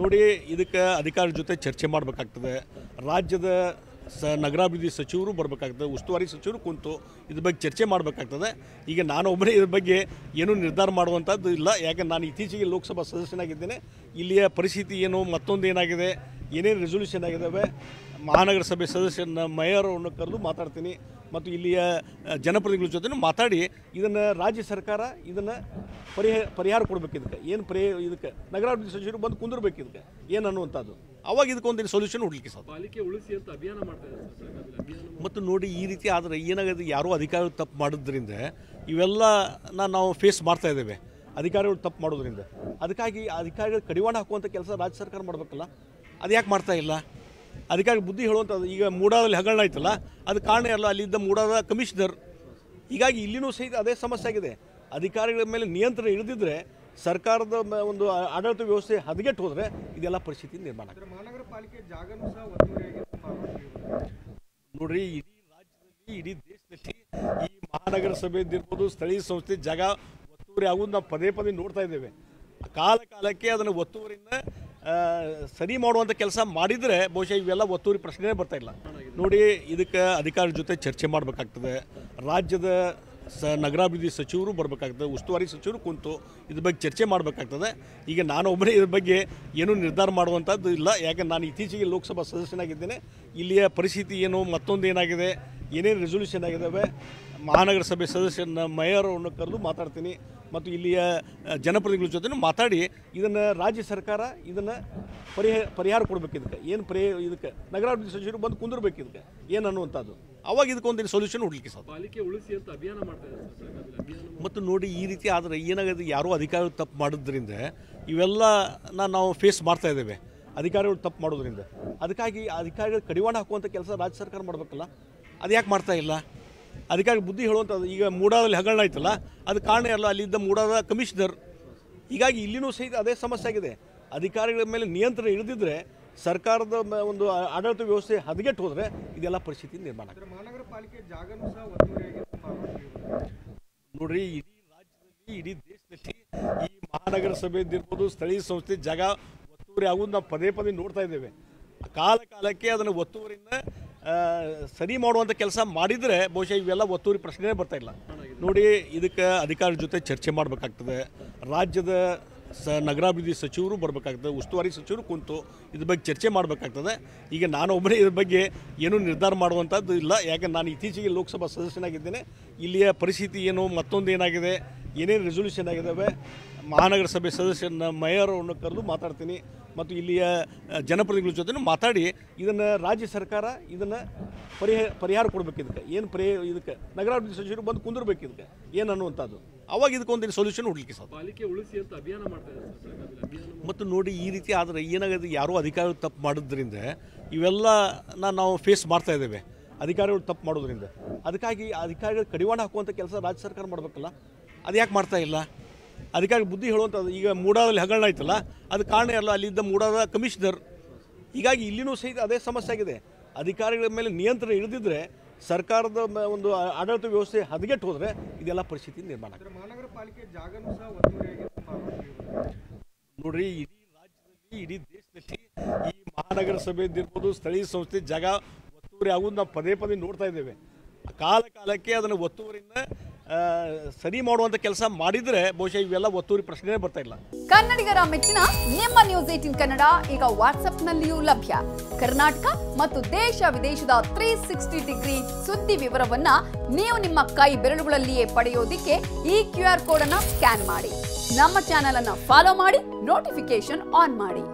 ನೋಡಿ ಇದಕ್ಕೆ ಅಧಿಕಾರಿಗಳ ಜೊತೆ ಚರ್ಚೆ ಮಾಡಬೇಕಾಗ್ತದೆ. ರಾಜ್ಯದ ನಗರಾಭಿವೃದ್ಧಿ ಸಚಿವರು ಬರಬೇಕಾಗ್ತದೆ, ಉಸ್ತುವಾರಿ ಸಚಿವರು ಕುಂತು ಇದ್ರ ಬಗ್ಗೆ ಚರ್ಚೆ ಮಾಡಬೇಕಾಗ್ತದೆ. ಈಗ ನಾನೊಬ್ಬನೇ ಇದ್ರ ಬಗ್ಗೆ ಏನೂ ನಿರ್ಧಾರ ಮಾಡುವಂಥದ್ದು ಇಲ್ಲ. ಯಾಕೆ ನಾನು ಇತ್ತೀಚೆಗೆ ಲೋಕಸಭಾ ಸದಸ್ಯನಾಗಿದ್ದೇನೆ. ಇಲ್ಲಿಯ ಪರಿಸ್ಥಿತಿ ಏನು, ಮತ್ತೊಂದು ಏನಾಗಿದೆ, ಏನೇನು ರೆಸೊಲ್ಯೂಷನ್ ಆಗಿದ್ದಾವೆ, ಮಹಾನಗರ ಸಭೆ ಸದಸ್ಯರನ್ನ ಮೇಯರನ್ನು ಕರೆದು ಮಾತಾಡ್ತೀನಿ ಮತ್ತು ಇಲ್ಲಿಯ ಜನಪ್ರತಿನಿಧಿಗಳ ಜೊತೆ ಮಾತಾಡಿ ಇದನ್ನು ರಾಜ್ಯ ಸರ್ಕಾರ ಇದನ್ನು ಪರಿಹಾರ ಕೊಡಬೇಕು. ಇದಕ್ಕೆ ಏನು ಇದಕ್ಕೆ ನಗರಾಭಿವೃದ್ಧಿ ಸಚಿವರು ಬಂದು ಕುಂದಿರ್ಬೇಕು. ಇದಕ್ಕೆ ಏನು ಅನ್ನುವಂಥದ್ದು ಅವಾಗ ಇದಕ್ಕೊಂದು ಸೊಲ್ಯೂಷನ್ ಹುಡ್ಲಿಕ್ಕೆ ಸಾಧ್ಯ. ಪಾಲಿಕೆ ಉಳಿಸಿ ಅಂತ ಅಭಿಯಾನ ಮಾಡ್ತಾ ಇದ್ದಾರೆ. ಮತ್ತು ನೋಡಿ ಈ ರೀತಿ ಆದರೆ ಏನಾಗಿದೆ, ಯಾರೋ ಅಧಿಕಾರಿಗಳು ತಪ್ಪು ಮಾಡೋದ್ರಿಂದ ಇವೆಲ್ಲ ನಾವು ಫೇಸ್ ಮಾಡ್ತಾ ಇದ್ದೇವೆ. ಅಧಿಕಾರಿಗಳು ತಪ್ಪು ಮಾಡೋದ್ರಿಂದ ಅದಕ್ಕಾಗಿ ಅಧಿಕಾರಿಗಳು ಕಡಿವಾಣ ಹಾಕುವಂಥ ಕೆಲಸ ರಾಜ್ಯ ಸರ್ಕಾರ ಮಾಡಬೇಕಲ್ಲ. ಅದು ಯಾಕೆ ಮಾಡ್ತಾ ಇಲ್ಲ? ಅಧಿಕಾರಿ ಬುದ್ಧಿ ಹೇಳುವಂಥದ್ದು. ಈಗ ಮೂಡಾದಲ್ಲಿ ಹಗರಣ ಆಯ್ತಲ್ಲ, ಅದು ಕಾರಣ ಅಲ್ಲ, ಅಲ್ಲಿದ್ದ ಮೂಡಾದ ಕಮಿಷನರ್. ಹೀಗಾಗಿ ಇಲ್ಲಿನೂ ಸಹಿತ ಅದೇ ಸಮಸ್ಯೆ ಆಗಿದೆ. ಅಧಿಕಾರಿಗಳ ಮೇಲೆ ನಿಯಂತ್ರಣ ಇಳಿದಿದ್ರೆ, ಸರ್ಕಾರದ ಒಂದು ಆಡಳಿತ ವ್ಯವಸ್ಥೆ ಹದಗೆಟ್ಟು ಹೋದರೆ ಇದೆಲ್ಲ ಪರಿಸ್ಥಿತಿ ನಿರ್ಮಾಣ ಆಗುತ್ತೆ. ಮಹಾನಗರ ಪಾಲಿಕೆ ಜಾಗನೂ ಸಹ ಒತ್ತುವರಿಯಾಗಿದೆ. ನೋಡ್ರಿ, ಇಡೀ ರಾಜ್ಯದಲ್ಲಿ, ಇಡೀ ದೇಶದಲ್ಲಿ ಈ ಮಹಾನಗರ ಸಭೆದಿರ್ಬೋದು, ಸ್ಥಳೀಯ ಸಂಸ್ಥೆ ಜಾಗ ಒತ್ತುವರಿ ಆಗೋದು ನಾವು ಪದೇ ಪದೇ ನೋಡ್ತಾ ಇದ್ದೇವೆ. ಕಾಲಕ್ಕೆ ಅದನ್ನು ಒತ್ತುವರಿಯಿಂದ ಸರಿ ಮಾಡುವಂಥ ಕೆಲಸ ಮಾಡಿದರೆ ಬಹುಶಃ ಇವೆಲ್ಲ ಒತ್ತುವರಿ ಪ್ರಶ್ನೆ ಬರ್ತಾ ಇಲ್ಲ. ನೋಡಿ, ಇದಕ್ಕೆ ಅಧಿಕಾರಿಗಳ ಜೊತೆ ಚರ್ಚೆ ಮಾಡಬೇಕಾಗ್ತದೆ. ರಾಜ್ಯದ ನಗರಾಭಿವೃದ್ಧಿ ಸಚಿವರು ಬರಬೇಕಾಗ್ತದೆ, ಉಸ್ತುವಾರಿ ಸಚಿವರು ಕುಂತು ಇದ್ರ ಬಗ್ಗೆ ಚರ್ಚೆ ಮಾಡಬೇಕಾಗ್ತದೆ. ಈಗ ನಾನೊಬ್ಬನೇ ಇದ್ರ ಬಗ್ಗೆ ಏನೂ ನಿರ್ಧಾರ ಮಾಡುವಂಥದ್ದು ಇಲ್ಲ. ಯಾಕೆ ನಾನು ಇತ್ತೀಚೆಗೆ ಲೋಕಸಭಾ ಸದಸ್ಯನಾಗಿದ್ದೇನೆ. ಇಲ್ಲಿಯ ಪರಿಸ್ಥಿತಿ ಏನು, ಮತ್ತೊಂದು ಏನಾಗಿದೆ, ಏನೇನು ರೆಸೊಲ್ಯೂಷನ್ ಆಗಿದ್ದಾವೆ, ಮಹಾನಗರ ಸಭೆ ಸದಸ್ಯರನ್ನ ಮೇಯರನ್ನು ಕರೆದು ಮಾತಾಡ್ತೀನಿ ಮತ್ತು ಇಲ್ಲಿಯ ಜನಪ್ರತಿನಿಧಿಗಳ ಜೊತೆ ಮಾತಾಡಿ ಇದನ್ನು ರಾಜ್ಯ ಸರ್ಕಾರ ಇದನ್ನು ಪರಿಹಾರ ಕೊಡಬೇಕು. ಇದಕ್ಕೆ ಏನು ಇದಕ್ಕೆ ನಗರಾಭಿವೃದ್ಧಿ ಸಚಿವರು ಬಂದು ಕುಂದಿರ್ಬೇಕು. ಇದಕ್ಕೆ ಏನು ಅನ್ನುವಂಥದ್ದು ಅವಾಗ ಇದಕ್ಕೊಂದು ಸೊಲ್ಯೂಷನ್ ಹುಡ್ಲಿಕ್ಕೆ ಸಾಧ್ಯ. ಪಾಲಿಕೆ ಉಳಿಸಿ ಅಂತ ಅಭಿಯಾನ ಮಾಡ್ತಾ ಇದ್ದಾರೆ. ಮತ್ತು ನೋಡಿ ಈ ರೀತಿ ಆದರೆ ಏನಾಗಿದೆ, ಯಾರೋ ಅಧಿಕಾರಿಗಳು ತಪ್ಪು ಮಾಡೋದ್ರಿಂದ ಇವೆಲ್ಲ ನಾವು ಫೇಸ್ ಮಾಡ್ತಾ ಇದ್ದೇವೆ. ಅಧಿಕಾರಿಗಳು ತಪ್ಪು ಮಾಡೋದ್ರಿಂದ ಅದಕ್ಕಾಗಿ ಅಧಿಕಾರಿಗಳು ಕಡಿವಾಣ ಹಾಕುವಂಥ ಕೆಲಸ ರಾಜ್ಯ ಸರ್ಕಾರ ಮಾಡಬೇಕಲ್ಲ. ಅದು ಯಾಕೆ ಮಾಡ್ತಾ ಇಲ್ಲ? ಅಧಿಕಾರಿ ಬುದ್ಧಿ ಹೇಳುವಂಥದ್ದು. ಈಗ ಮೂಡಾದಲ್ಲಿ ಹಗರಣ ಆಯ್ತಲ್ಲ, ಅದು ಕಾರಣ ಅಲ್ಲ, ಅಲ್ಲಿದ್ದ ಮೂಡಾದ ಕಮಿಷನರ್. ಹೀಗಾಗಿ ಇಲ್ಲಿನೂ ಸಹಿತ ಅದೇ ಸಮಸ್ಯೆ ಆಗಿದೆ. ಅಧಿಕಾರಿಗಳ ಮೇಲೆ ನಿಯಂತ್ರಣ ಇಳಿದಿದ್ರೆ, ಸರ್ಕಾರದ ಒಂದು ಆಡಳಿತ ವ್ಯವಸ್ಥೆ ಹದಗೆಟ್ಟು ಹೋದರೆ ಇದೆಲ್ಲ ಪರಿಸ್ಥಿತಿ ನಿರ್ಮಾಣ ಆಗುತ್ತೆ. ಮಹಾನಗರ ಪಾಲಿಕೆ ಜಾಗನೂ ಸಹ ಒತ್ತುವರಿಯಾಗಿದೆ. ನೋಡ್ರಿ, ಇಡೀ ರಾಜ್ಯದಲ್ಲಿ, ಇಡೀ ದೇಶದಲ್ಲಿ ಈ ಮಹಾನಗರ ಸಭೆದಿರ್ಬೋದು, ಸ್ಥಳೀಯ ಸಂಸ್ಥೆ ಜಾಗ ಒತ್ತುವರಿ ಆಗೋದು ನಾವು ಪದೇ ಪದೇ ನೋಡ್ತಾ ಇದ್ದೇವೆ. ಕಾಲಕ್ಕೆ ಅದನ್ನು ಒತ್ತುವರಿಯಿಂದ ಸರಿ ಮಾಡುವಂಥ ಕೆಲಸ ಮಾಡಿದರೆ ಬಹುಶಃ ಇವೆಲ್ಲ ಒತ್ತುವರಿ ಪ್ರಶ್ನೆ ಬರ್ತಾ ಇಲ್ಲ. ನೋಡಿ, ಇದಕ್ಕೆ ಅಧಿಕಾರಿಗಳ ಜೊತೆ ಚರ್ಚೆ ಮಾಡಬೇಕಾಗ್ತದೆ. ರಾಜ್ಯದ ನಗರಾಭಿವೃದ್ಧಿ ಸಚಿವರು ಬರಬೇಕಾಗ್ತದೆ, ಉಸ್ತುವಾರಿ ಸಚಿವರು ಕುಂತು ಇದ್ರ ಬಗ್ಗೆ ಚರ್ಚೆ ಮಾಡಬೇಕಾಗ್ತದೆ. ಈಗ ನಾನೊಬ್ಬನೇ ಇದ್ರ ಬಗ್ಗೆ ಏನೂ ನಿರ್ಧಾರ ಮಾಡುವಂಥದ್ದು ಇಲ್ಲ. ಯಾಕೆ ನಾನು ಇತ್ತೀಚೆಗೆ ಲೋಕಸಭಾ ಸದಸ್ಯನಾಗಿದ್ದೇನೆ. ಇಲ್ಲಿಯ ಪರಿಸ್ಥಿತಿ ಏನು, ಮತ್ತೊಂದು ಏನಾಗಿದೆ, ಏನೇನು ರೆಸೊಲ್ಯೂಷನ್ ಆಗಿದ್ದಾವೆ, ಮಹಾನಗರ ಸಭೆ ಸದಸ್ಯರನ್ನ ಮೇಯರನ್ನು ಕರೆದು ಮಾತಾಡ್ತೀನಿ ಮತ್ತು ಇಲ್ಲಿಯ ಜನಪ್ರತಿನಿಧಿಗಳ ಜೊತೆ ಮಾತಾಡಿ ಇದನ್ನು ರಾಜ್ಯ ಸರ್ಕಾರ ಇದನ್ನು ಪರಿಹಾರ ಕೊಡಬೇಕು. ಇದಕ್ಕೆ ಏನು ಇದಕ್ಕೆ ನಗರಾಭಿವೃದ್ಧಿ ಸಚಿವರು ಬಂದು ಕುಂದಿರ್ಬೇಕು. ಇದಕ್ಕೆ ಏನು ಅನ್ನುವಂಥದ್ದು ಅವಾಗ ಇದಕ್ಕೊಂದು ಸೊಲ್ಯೂಷನ್ ಹುಡ್ಲಿಕ್ಕೆ ಸಾಧ್ಯ. ಪಾಲಿಕೆ ಉಳಿಸಿ ಅಂತ ಅಭಿಯಾನ ಮಾಡ್ತಾ ಇದ್ದಾರೆ. ಮತ್ತು ನೋಡಿ ಈ ರೀತಿ ಆದರೆ ಏನಾಗಿದೆ, ಯಾರೋ ಅಧಿಕಾರಿಗಳು ತಪ್ಪು ಮಾಡೋದ್ರಿಂದ ಇವೆಲ್ಲ ನಾವು ಫೇಸ್ ಮಾಡ್ತಾ ಇದ್ದೇವೆ. ಅಧಿಕಾರಿಗಳು ತಪ್ಪು ಮಾಡೋದ್ರಿಂದ ಅದಕ್ಕಾಗಿ ಅಧಿಕಾರಿಗಳು ಕಡಿವಾಣ ಹಾಕುವಂಥ ಕೆಲಸ ರಾಜ್ಯ ಸರ್ಕಾರ ಮಾಡಬೇಕಲ್ಲ. ಅದು ಯಾಕೆ ಮಾಡ್ತಾ ಇಲ್ಲ? ಅಧಿಕಾರಿ ಬುದ್ಧಿ ಹೇಳುವಂಥದ್ದು. ಈಗ ಮೂಡಾದಲ್ಲಿ ಹಗರಣ ಆಯ್ತಲ್ಲ, ಅದು ಕಾರಣ ಅಲ್ಲ, ಅಲ್ಲಿದ್ದ ಮೂಡಾದ ಕಮಿಷನರ್. ಹೀಗಾಗಿ ಇಲ್ಲಿನೂ ಸಹಿತ ಅದೇ ಸಮಸ್ಯೆ ಆಗಿದೆ. ಅಧಿಕಾರಿಗಳ ಮೇಲೆ ನಿಯಂತ್ರಣ ಇಳಿದಿದ್ರೆ, ಸರ್ಕಾರದ ಒಂದು ಆಡಳಿತ ವ್ಯವಸ್ಥೆ ಹದಗೆಟ್ಟು ಹೋದರೆ ಇದೆಲ್ಲ ಪರಿಸ್ಥಿತಿ ನಿರ್ಮಾಣ ಆಗುತ್ತೆ. ಮಹಾನಗರ ಪಾಲಿಕೆ ಜಾಗನೂ ಸಹ ಒತ್ತುವರಿಯಾಗಿದೆ. ನೋಡ್ರಿ, ಇಡೀ ರಾಜ್ಯದಲ್ಲಿ, ಇಡೀ ದೇಶದಲ್ಲಿ ಈ ಮಹಾನಗರ ಸಭೆದಿರ್ಬೋದು, ಸ್ಥಳೀಯ ಸಂಸ್ಥೆ ಜಾಗ ಒತ್ತುವರಿ ಆಗೋದು ನಾವು ಪದೇ ಪದೇ ನೋಡ್ತಾ ಇದ್ದೇವೆ. ಕಾಲಕ್ಕೆ ಅದನ್ನು ಒತ್ತುವರಿಯಿಂದ ಸರಿ ಮಾಡುವಂಥ ಕೆಲಸ ಮಾಡಿದರೆ ಬಹುಶಃ ಇವೆಲ್ಲ ಒತ್ತುವರಿ ಪ್ರಶ್ನೆ ಬರ್ತಾ ಇಲ್ಲ. ಕನ್ನಡಿಗರ ಮೆಚ್ಚಿನ ನಿಮ್ಮ ನ್ಯೂಸ್ 18 ಕನ್ನಡ ಈಗ ವಾಟ್ಸ್ಆಪ್ನಲ್ಲಿಯೂ ಲಭ್ಯ. ಕರ್ನಾಟಕ ಮತ್ತು ದೇಶ ವಿದೇಶದ 360 ಡಿಗ್ರಿ ಸುದ್ದಿ ವಿವರವನ್ನ ನೀವು ನಿಮ್ಮ ಕೈ ಬೆರಳುಗಳಲ್ಲಿಯೇ ಪಡೆಯೋದಿಕ್ಕೆ ಈ QR ಕೋಡ್ ಅನ್ನು ಸ್ಕ್ಯಾನ್ ಮಾಡಿ. ನಮ್ಮ ಚಾನೆಲ್ ಅನ್ನು ಫಾಲೋ ಮಾಡಿ, ನೋಟಿಫಿಕೇಶನ್ ಆನ್ ಮಾಡಿ.